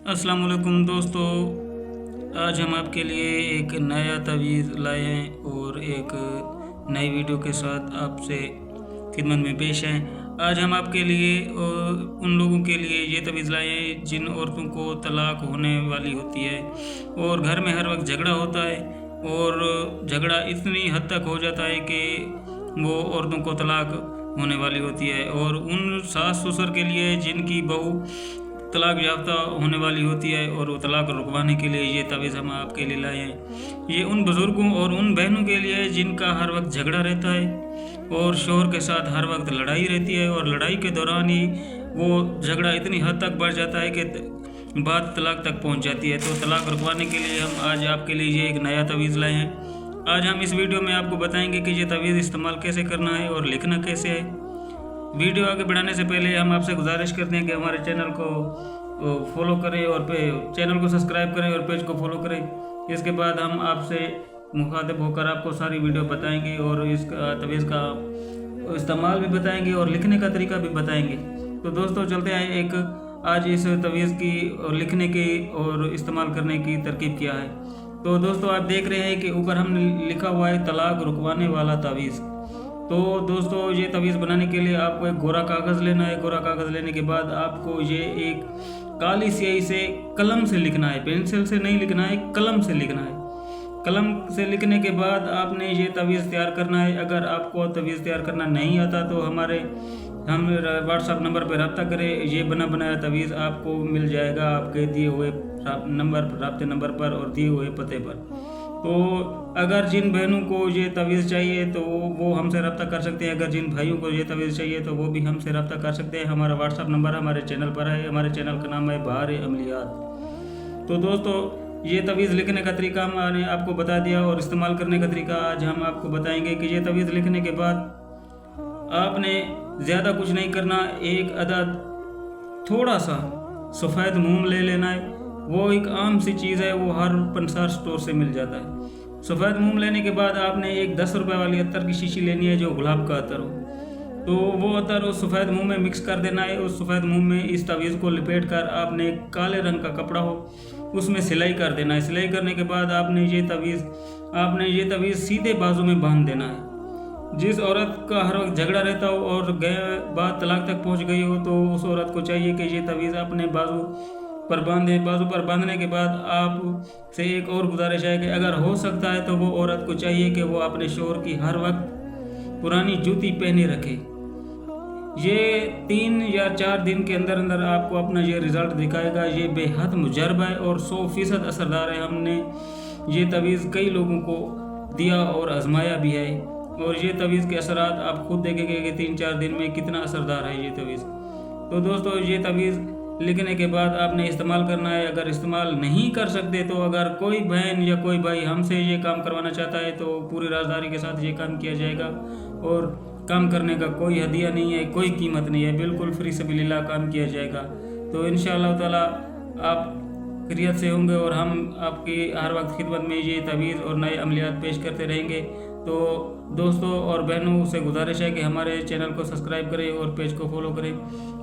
अस्सलाम वालेकुम दोस्तों, आज हम आपके लिए एक नया तवीज़ लाए हैं और एक नई वीडियो के साथ आपसे खिदमत में पेश हैं। आज हम आपके लिए और उन लोगों के लिए ये तवीज़ लाए हैं जिन औरतों को तलाक होने वाली होती है और घर में हर वक्त झगड़ा होता है और झगड़ा इतनी हद तक हो जाता है कि वो औरतों को तलाक होने वाली होती है। और उन सास ससुर के लिए जिनकी बहू तलाक याफ्ता होने वाली होती है और वो तलाक रुकवाने के लिए ये तवीज़ हम आपके लिए लाए हैं। ये उन बुज़ुर्गों और उन बहनों के लिए जिनका हर वक्त झगड़ा रहता है और शोहर के साथ हर वक्त लड़ाई रहती है और लड़ाई के दौरान ही वो झगड़ा इतनी हद तक बढ़ जाता है कि बात तलाक तक पहुंच जाती है। तो तलाक रुकवाने के लिए हम आज आपके लिए ये एक नया तवीज़ लाए हैं। आज हम इस वीडियो में आपको बताएंगे कि ये तवीज़ इस्तेमाल कैसे करना है और लिखना कैसे है। वीडियो आगे बढ़ाने से पहले हम आपसे गुजारिश करते हैं कि हमारे चैनल को फॉलो करें और चैनल को सब्सक्राइब करें और पेज को फॉलो करें। इसके बाद हम आपसे मुखातिब होकर आपको सारी वीडियो बताएंगे और इस तवीज़ का इस्तेमाल भी बताएंगे और लिखने का तरीका भी बताएंगे। तो दोस्तों चलते हैं एक आज इस तवीज़ की और लिखने की और इस्तेमाल करने की तरकीब क्या है। तो दोस्तों आप देख रहे हैं कि ऊपर हमने लिखा हुआ है तलाक रुकवाने वाला तवीज़। तो दोस्तों ये तवीज़ बनाने के लिए आपको एक गोरा कागज़ लेना है। गोरा कागज़ लेने के बाद आपको ये एक काली स्याही से कलम से लिखना है, पेंसिल से नहीं लिखना है, कलम से लिखना है। कलम से लिखने के बाद आपने ये तवीज़ तैयार करना है। अगर आपको तवीज़ तैयार करना नहीं आता तो हम व्हाट्सएप नंबर पर रब्ता करें। ये बना बनाया तवीज़ आपको मिल जाएगा आपके दिए हुए राब्ते नंबर पर और दिए हुए पते पर। तो अगर जिन बहनों को ये तवीज़ चाहिए तो वो हमसे रब्ता कर सकते हैं। अगर जिन भाइयों को ये तवीज़ चाहिए तो वो भी हमसे रब्ता कर सकते हैं। हमारा व्हाट्सएप नंबर हमारे चैनल पर है। हमारे चैनल का नाम है बहार अमलियात। तो दोस्तों ये तवीज़ लिखने का तरीका हमने आपको बता दिया और इस्तेमाल करने का तरीका आज हम आपको बताएंगे कि ये तवीज़ लिखने के बाद आपने ज़्यादा कुछ नहीं करना। एक अदद थोड़ा सा सफ़ेद मोम ले लेना है। वो एक आम सी चीज़ है, वो हर पंसार स्टोर से मिल जाता है। सफ़ेद मोम लेने के बाद आपने एक 10 रुपये वाली अत्तर की शीशी लेनी है जो गुलाब का अत्तर हो। तो वो अत्तर उस सफ़ेद मोम में मिक्स कर देना है। उस सफ़ेद मोम में इस तवीज़ को लपेट कर आपने काले रंग का कपड़ा हो उसमें सिलाई कर देना है। सिलाई करने के बाद आपने ये तवीज़ सीधे बाजू में बांध देना है। जिस औरत का हर वक्त झगड़ा रहता हो और बात तलाक तक पहुँच गई हो तो उस औरत को चाहिए कि ये तवीज़ अपने बाजू पर बांधे। बाजू पर बांधने के बाद आप से एक और गुजारिश है कि अगर हो सकता है तो वो औरत को चाहिए कि वो अपने शोहर की हर वक्त पुरानी जूती पहने रखे। ये 3 या 4 दिन के अंदर अंदर आपको अपना ये रिज़ल्ट दिखाएगा। ये बेहद मुजर्ब है और 100% असरदार है। हमने ये तवीज़ कई लोगों को दिया और आजमाया भी है और ये तवीज़ के असरात आप खुद देखेंगे कि 3-4 दिन में कितना असरदार है ये तवीज़। तो दोस्तों ये तवीज़ लिखने के बाद आपने इस्तेमाल करना है। अगर इस्तेमाल नहीं कर सकते तो अगर कोई बहन या कोई भाई हमसे ये काम करवाना चाहता है तो पूरी राजदारी के साथ ये काम किया जाएगा और काम करने का कोई हदिया नहीं है, कोई कीमत नहीं है, बिल्कुल फ्री सबिलिल्लाह काम किया जाएगा। तो इंशाअल्लाह ताला आप खैरियत से होंगे और हम आपकी हर वक्त खिदमत में ये तवीज़ और नए अमलियात पेश करते रहेंगे। तो दोस्तों और बहनों से गुजारिश है कि हमारे चैनल को सब्सक्राइब करें और पेज को फॉलो करें।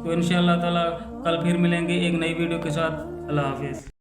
तो इंशाअल्लाह ताला कल फिर मिलेंगे एक नई वीडियो के साथ। अल्लाह हाफिज़।